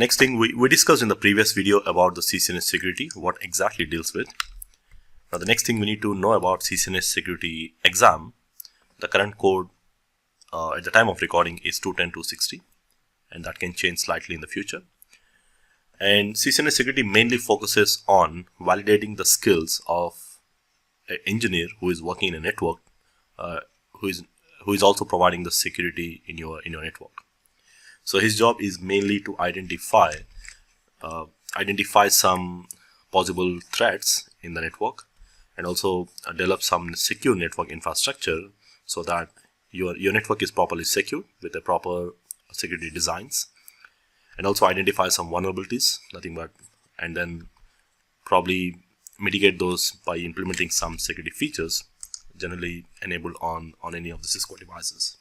Next thing we discussed in the previous video about the CCNA Security, what exactly it deals with. Now the next thing we need to know about CCNA Security exam. The current code at the time of recording is 210.260, and that can change slightly in the future. And CCNA Security mainly focuses on validating the skills of an engineer who is working in a network, who is also providing the security in your network. So his job is mainly to identify some possible threats in the network, and also develop some secure network infrastructure so that your network is properly secured with the proper security designs, and also identify some vulnerabilities, and then probably mitigate those by implementing some security features generally enabled on any of the Cisco devices.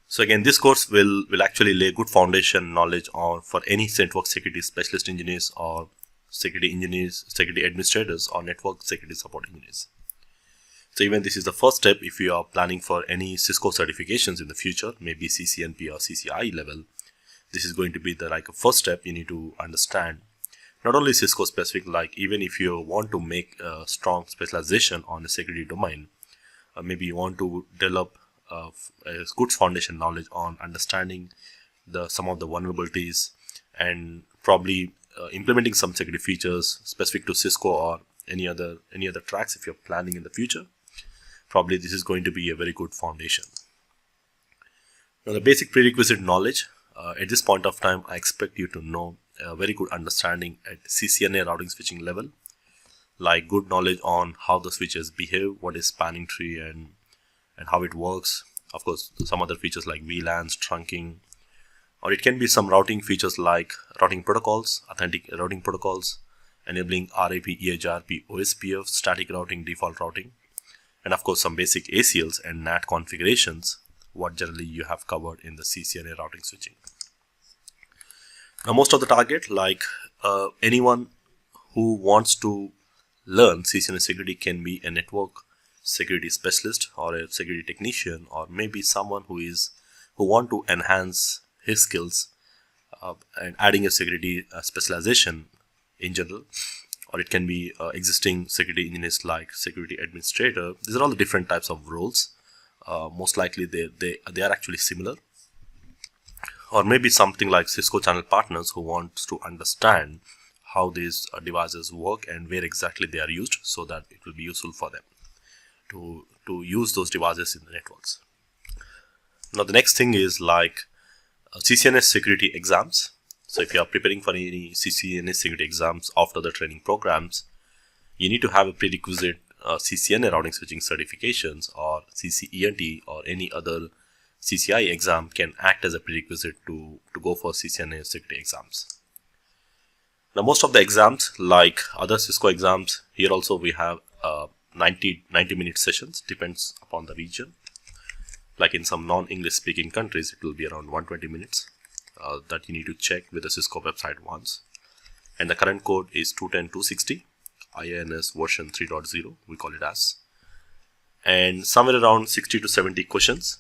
So again, this course will actually lay good foundation knowledge for any network security specialist engineers or security engineers, security administrators, or network security support engineers. So even this is the first step if you are planning for any Cisco certifications in the future, maybe CCNP or CCI level. This is going to be the a first step. You need to understand not only Cisco specific, even if you want to make a strong specialization on a security domain, maybe you want to develop a good foundation knowledge on understanding some of the vulnerabilities, and probably implementing some security features specific to Cisco or any other tracks if you're planning in the future. Probably this is going to be a very good foundation. Now the basic prerequisite knowledge, at this point of time, I expect you to know a very good understanding at CCNA routing switching level, like good knowledge on how the switches behave, what is spanning tree, and how it works. Of course, some other features like VLANs, trunking, or it can be some routing features like routing protocols, authentic routing protocols, enabling RAP, EHRP, OSPF, static routing, default routing, and of course some basic ACLs and NAT configurations, what generally you have covered in the CCNA routing switching. Now most of the target, anyone who wants to learn CCNA security, can be a network security specialist or a security technician, or maybe someone who want to enhance his skills and adding a security specialization in general, or it can be existing security engineers like security administrator. These are all the different types of roles. Most likely they are actually similar, or maybe something like Cisco channel partners who wants to understand how these devices work and where exactly they are used, so that it will be useful for them to use those devices in the networks. Now the next thing is CCNA security exams. So if you are preparing for any CCNA security exams after the training programs, you need to have a prerequisite CCNA routing switching certifications, or CCENT or any other CCI exam can act as a prerequisite to go for CCNA security exams. Now most of the exams, like other Cisco exams, here also we have 90-minute sessions, depends upon the region. Like in some non-English speaking countries, it will be around 120 minutes that you need to check with the Cisco website once. And the current code is 210.260, IINS version 3.0, we call it as. And somewhere around 60 to 70 questions.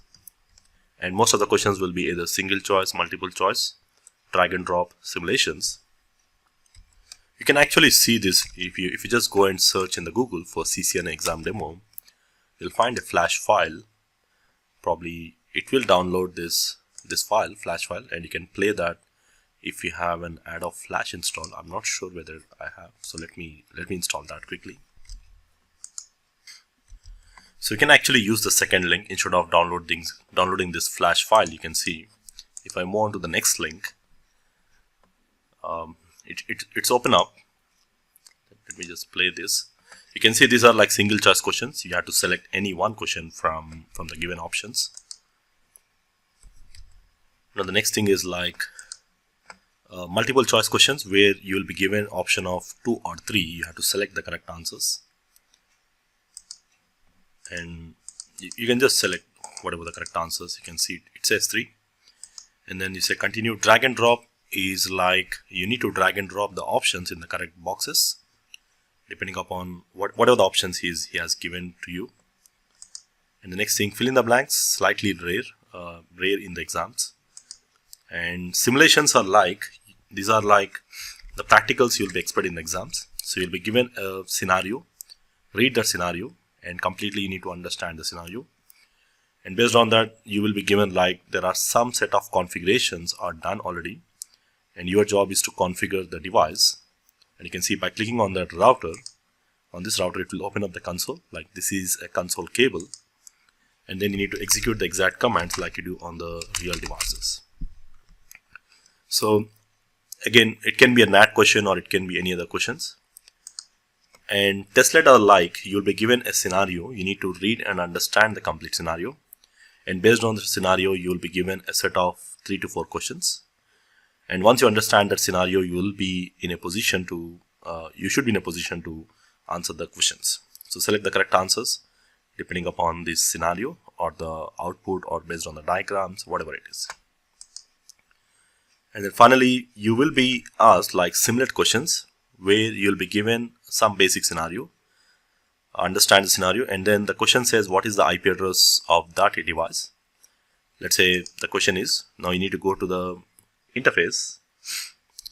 And most of the questions will be either single choice, multiple choice, drag and drop simulations. You can actually see this if you just go and search in the Google for CCNA exam demo. You'll find a flash file. Probably it will download this flash file, and you can play that if you have an Adobe Flash install. I'm not sure whether I have, so let me install that quickly. So you can actually use the second link instead of downloading this flash file. You can see if I move on to the next link, it's open up. Let me just play this. You can see these are single choice questions. You have to select any one question from the given options. Now the next thing is multiple choice questions, where you will be given option of 2 or 3. You have to select the correct answers, and you can just select whatever the correct answers. You can see it says 3, and then you say continue. Drag and drop is you need to drag and drop the options in the correct boxes depending upon whatever the options he has given to you. And the next thing, fill in the blanks, slightly rare in the exams. And simulations are like, these are like the practicals you'll be expert in the exams. So you'll be given a scenario, read that scenario, and completely you need to understand the scenario. And based on that, you will be given like there are some set of configurations are done already, and your job is to configure the device. And you can see by clicking on that router, on this router, it will open up the console. Like this is a console cable, and then you need to execute the exact commands like you do on the real devices. So again, it can be a NAT question or it can be any other questions. And testlet are like, you'll be given a scenario, you need to read and understand the complete scenario, and based on the scenario you'll be given a set of 3 to 4 questions. And once you understand that scenario, you will be in a position to you should be in a position to answer the questions. So select the correct answers depending upon this scenario or the output or based on the diagrams, whatever it is. And then finally you will be asked like simulate questions, where you'll be given some basic scenario, understand the scenario, and then the question says what is the IP address of that device. Let's say the question is, now you need to go to the interface,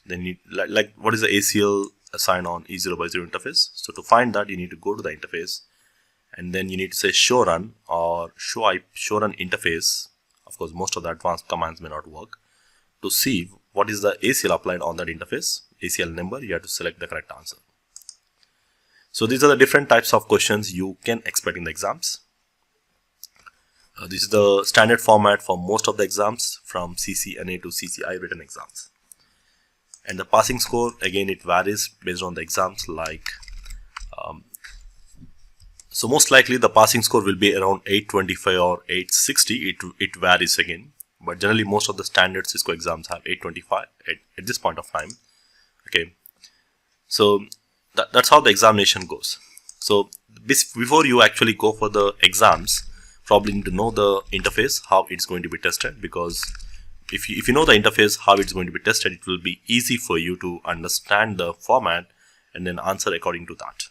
then you like what is the ACL assigned on E0/0 interface. So to find that, you need to go to the interface, and then you need to say show run or show run interface. Of course, most of the advanced commands may not work. To see what is the ACL applied on that interface, ACL number, you have to select the correct answer. So these are the different types of questions you can expect in the exams. This is the standard format for most of the exams from CCNA to CCI written exams. And the passing score, again, it varies based on the exams. Like so most likely the passing score will be around 825 or 860. It varies again, but generally most of the standard Cisco exams have 825 at this point of time. Okay, so that's how the examination goes. So before you actually go for the exams, probably need to know the interface, how it's going to be tested, because if you know the interface, how it's going to be tested, it will be easy for you to understand the format and then answer according to that.